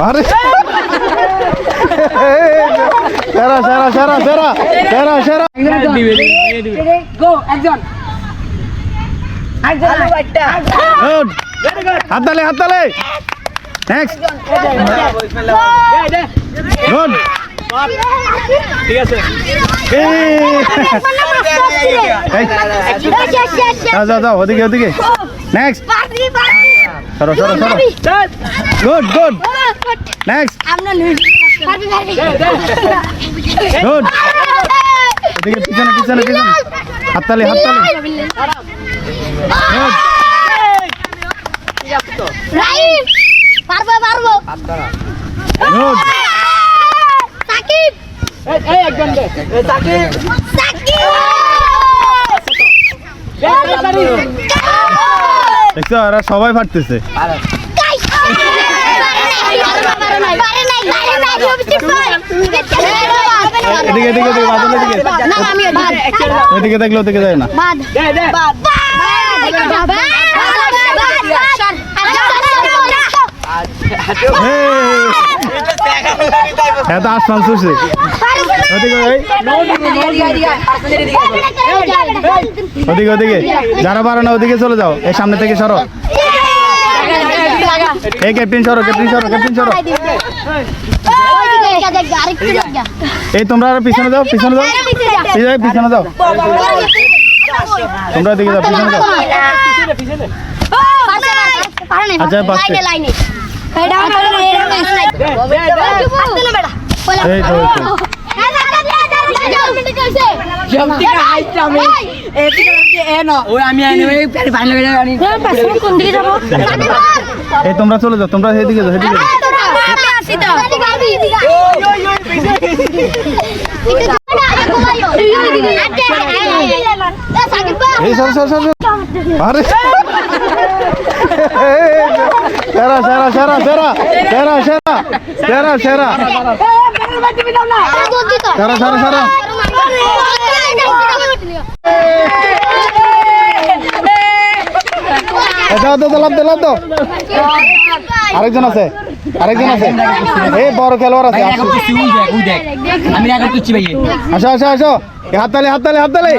আরে সেরা সেরা সেরা সেরা সেরা সেরা গো একজন গুড হাততালি হাততালি নেক্সট গুড ঠিক আছে যাও যাও যাও ওদিকে ওদিকে নেক্সট সরো সরো সরো গুড গুড নেক্সট গুড ওদিকে পিছনে পিছনে পিছনে হাততালি হাততালি গুড পারবো পারবো গুড সাকিব এই একজন দে সাকিব সাকিব দেখছো ওরা সবাই ফাটতেছে এদিকে এদিকে এদিকে বাদল এদিকে এদিকে দেখলে ওদিকে যায় না দে দে এত আসমান শুছে ওদিকে ওদিকে ওদিকে যারা পারো না ওদিকে চলে যাও এই সামনে থেকে সরো এই ক্যাপ্টেন সরো ক্যাপ্টেন সরো ক্যাপ্টেন সরো এই তোমরা আর পিছনে যাও পিছনে যাও পিছনে যাও তোমরা দিকে যাও পিছনে যাও আচ্ছা বাসে এই তো এই তোমরা চলে যাও তোমরা সেদিকে যাও সেদিকে এই সর সর সর আরে সেরা সেরা সেরা সেরা সেরা সেরা সেরা সেরা সেরা সেরা সেরা দাও দাও লাভ দাও লাভ দাও আরেকজন আছে আরেকজন আছে এই বড় খেলোয়াড় আছে আমি আগে তুচ্ছি ভাই আসো আসো আসো হাততালি হাততালি হাততালি